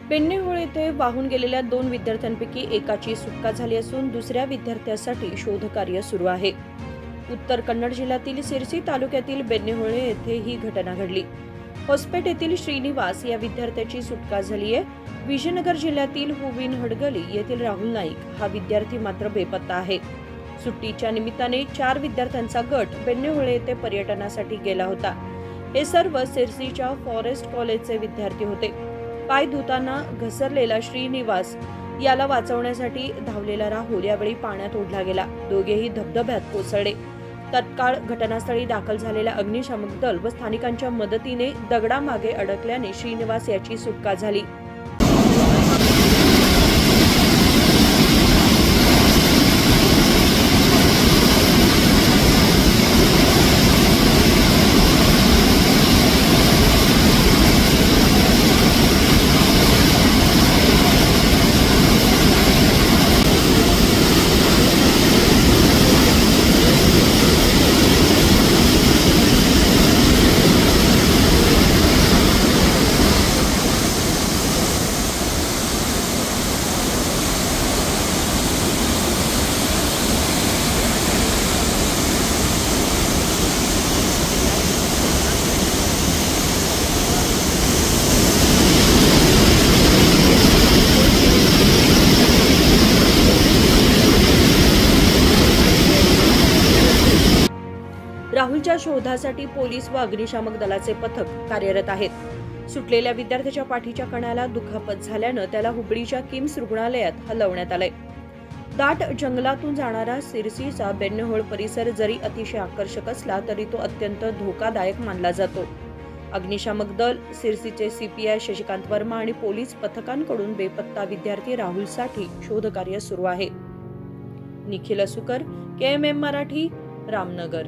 बेन्नेहोळ येथे वाहून गेलेल्या 2 विद्यार्थ्यांपैकी एकाची सुटका झाली असून दुसऱ्या विद्यार्थ्यासाठी शोधकार्य सुरू आहे। उत्तर कन्नड जिल्ह्यातील सिरसी तालुक्यातील बेन्नेहोळ येथे ही घटना घडली। होसपेट येथील श्रीनिवास या विद्यार्थ्याची सुटका झाली आहे। विजयनगर जिल्ह्यातील हुविन हडगली येथील राहुल नाईक हा विद्यार्थी मात्र बेपत्ता आहे। सुट्टीच्या निमित्ताने 4 विद्यार्थ्यांचा गट बेन्नेहोळ येथे पर्यटनासाठी गेला होता। हे सर्व सिरसीच्या फॉरेस्ट कॉलेजचे विद्यार्थी होते। पाय धुताना घसरलेला श्रीनिवास याला वाचवण्यासाठी धावलेला राहुल यावेळी पाण्यात ओढला गेला। दोघेही धबधब्यात कोसळले। तत्काळ घटनास्थळी दाखल झालेल्या अग्निशामक दल व स्थानिकांच्या मदतीने दगडामागे अडकल्याने श्रीनिवास याची सुटका झाली। राहुलच्या शोधासाठी पोलीस व अग्निशामक दलाचे पथक कार्यरत आहेत। सुटलेल्या विद्यार्थ्याच्या पाठीच्या कण्याला दुखापत झाल्याने त्याला हुबळीच्या किम्स रुग्णालयात हलवण्यात आले। दाट जंगलातून जाणारा सिरसीचा बेन्नेहोळ परिसर जरी अतिशय आकर्षक असला तरी तो अत्यंत धोकादायक मानला जातो। अग्निशामक दल, सिरसीचे सीपीआय शशिकांत वर्मा आणि पोलीस पथकांकडून बेपत्ता विद्यार्थी राहुलसाठी शोधकार्य सुरू आहे। निखिल असुकर, KMM मराठी, रामनगर।